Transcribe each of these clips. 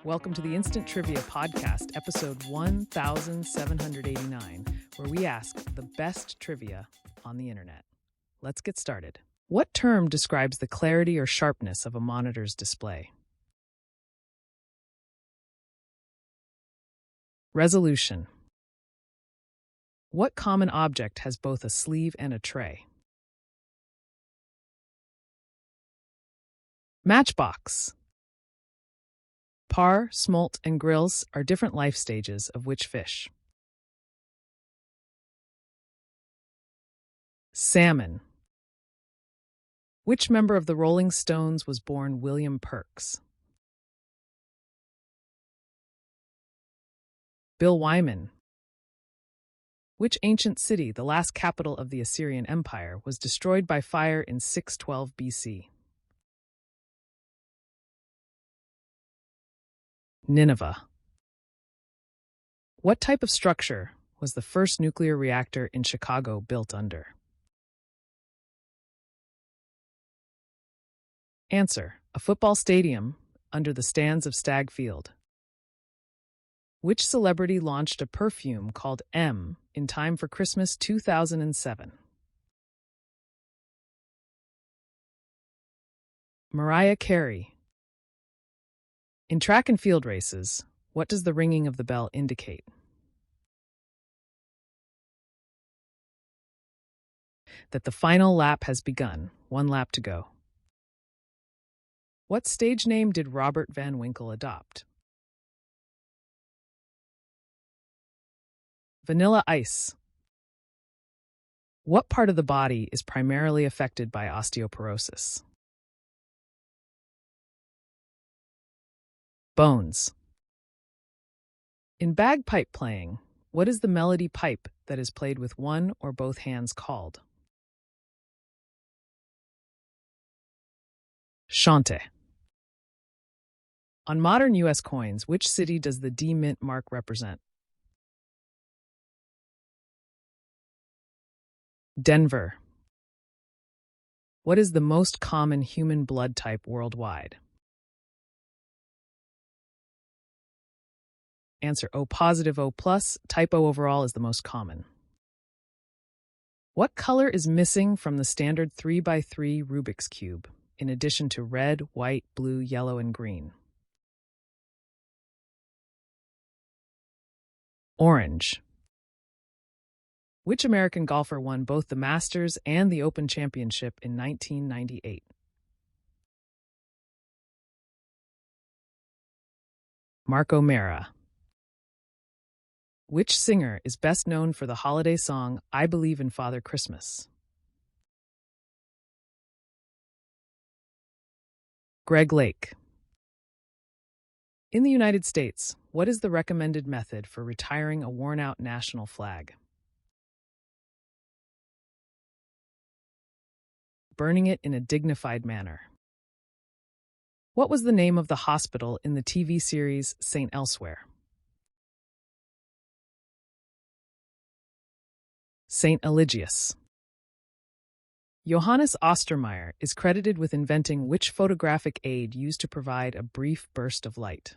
Welcome to the Instant Trivia Podcast, episode 1789, where we ask the best trivia on the internet. Let's get started. What term describes the clarity or sharpness of a monitor's display? Resolution. What common object has both a sleeve and a tray? Matchbox. Parr, smolt, and grilse are different life stages of which fish? Salmon. Which member of the Rolling Stones was born William Perks? Bill Wyman. Which ancient city, the last capital of the Assyrian Empire, was destroyed by fire in 612 BC? Nineveh. What type of structure was the first nuclear reactor in Chicago built under? Answer: a football stadium under the stands of Stag Field. Which celebrity launched a perfume called M in time for Christmas 2007? Mariah Carey. In track and field races, what does the ringing of the bell indicate? That the final lap has begun. 1 lap to go. What stage name did Robert Van Winkle adopt? Vanilla Ice. What part of the body is primarily affected by osteoporosis? Bones. In bagpipe playing, what is the melody pipe that is played with one or both hands called? Chante. On modern U.S. coins, which city does the D Mint mark represent? Denver. What is the most common human blood type worldwide? Answer: O positive, O plus. Type O overall is the most common. What color is missing from the standard 3x3 Rubik's Cube, in addition to red, white, blue, yellow, and green? Orange. Which American golfer won both the Masters and the Open Championship in 1998? Mark O'Meara. Which singer is best known for the holiday song I Believe in Father Christmas? Greg Lake. In the United States, what is the recommended method for retiring a worn-out national flag? Burning it in a dignified manner. What was the name of the hospital in the TV series St. Elsewhere? St. Eligius. Johannes Ostermeyer is credited with inventing which photographic aid used to provide a brief burst of light?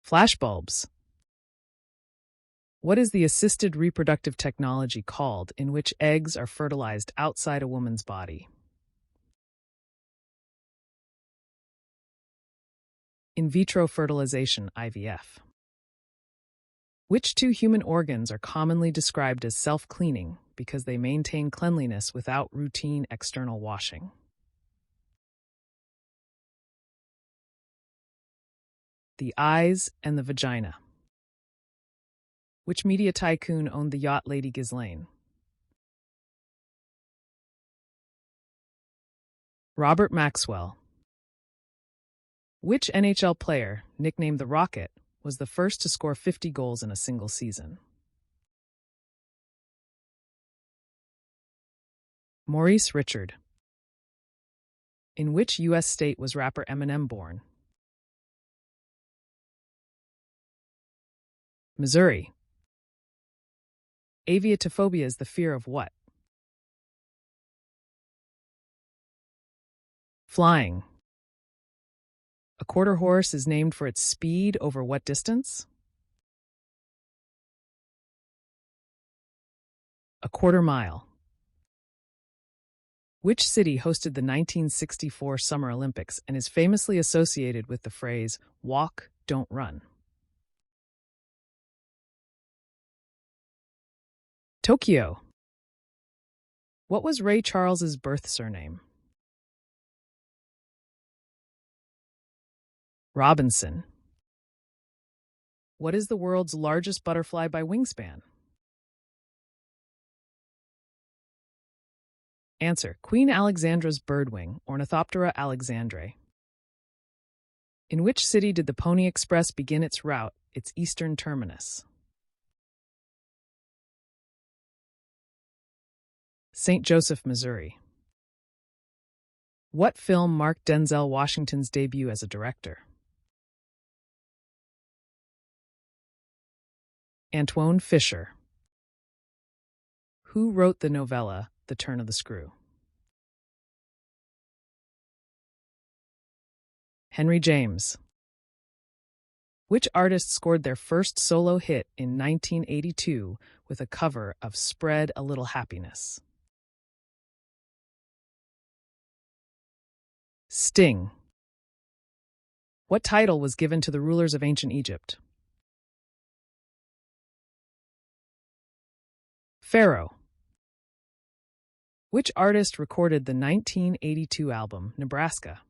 Flashbulbs. What is the assisted reproductive technology called in which eggs are fertilized outside a woman's body? In vitro fertilization, IVF. Which two human organs are commonly described as self-cleaning because they maintain cleanliness without routine external washing? The eyes and the vagina. Which media tycoon owned the yacht Lady Ghislaine? Robert Maxwell. Which NHL player, nicknamed the Rocket, was the first to score 50 goals in a single season? Maurice Richard. In which U.S. state was rapper Eminem born? Missouri. Aviatophobia is the fear of what? Flying. A quarter horse is named for its speed over what distance? A quarter mile. Which city hosted the 1964 Summer Olympics and is famously associated with the phrase, walk, don't run? Tokyo. What was Ray Charles's birth surname? Robinson. What is the world's largest butterfly by wingspan? Answer: Queen Alexandra's birdwing, Ornithoptera alexandrae. In which city did the Pony Express begin its route, its eastern terminus? St. Joseph, Missouri. What film marked Denzel Washington's debut as a director? Antoine Fisher. Who wrote the novella The Turn of the Screw? Henry James. Which artist scored their first solo hit in 1982 with a cover of Spread a Little Happiness? Sting. What title was given to the rulers of ancient Egypt? Pharaoh. Which artist recorded the 1982 album Nebraska?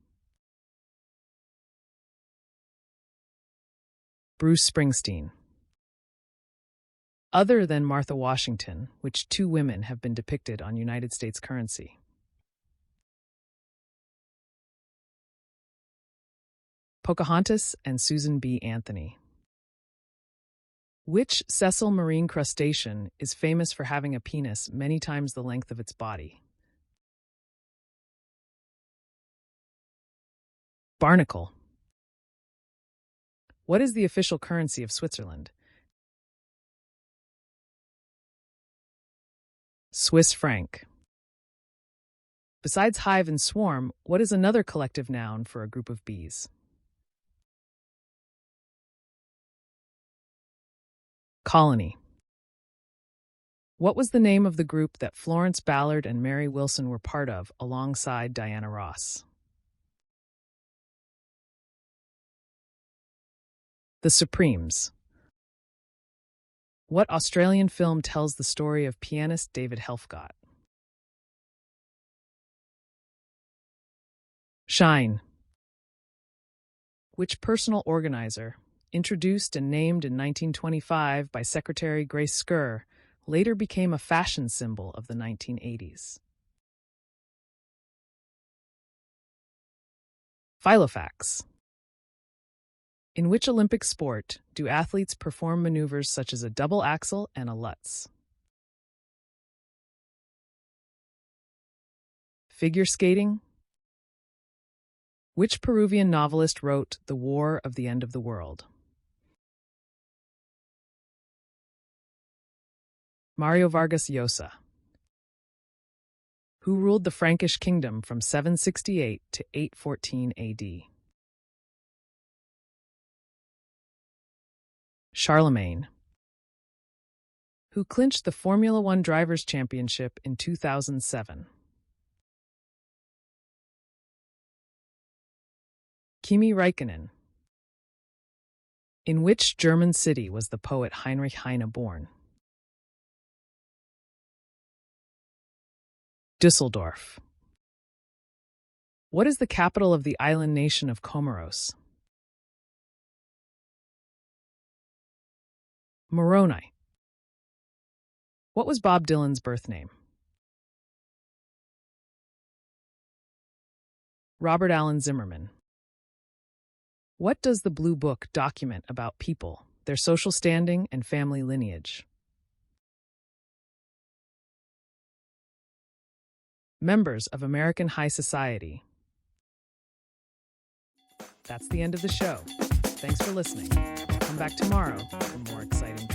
Bruce Springsteen. Other than Martha Washington, which two women have been depicted on United States currency? Pocahontas and Susan B. Anthony. Which sessile marine crustacean is famous for having a penis many times the length of its body? Barnacle. What is the official currency of Switzerland? Swiss franc. Besides hive and swarm, what is another collective noun for a group of bees? Colony. What was the name of the group that Florence Ballard and Mary Wilson were part of alongside Diana Ross? The Supremes. What Australian film tells the story of pianist David Helfgott? Shine. Which personal organizer, introduced and named in 1925 by Secretary Grace Skerr, later became a fashion symbol of the 1980s? Filofax. In which Olympic sport do athletes perform maneuvers such as a double axel and a Lutz? Figure skating. Which Peruvian novelist wrote The War of the End of the World? Mario Vargas Llosa. Who ruled the Frankish kingdom from 768 to 814 AD? Charlemagne. Who clinched the Formula One Drivers' Championship in 2007? Kimi Räikkönen. In which German city was the poet Heinrich Heine born? Düsseldorf. What is the capital of the island nation of Comoros? Moroni. What was Bob Dylan's birth name? Robert Allen Zimmerman. What does the Blue Book document about people, their social standing, and family lineage? Members of American high society. That's the end of the show. Thanks for listening. Come back tomorrow for more exciting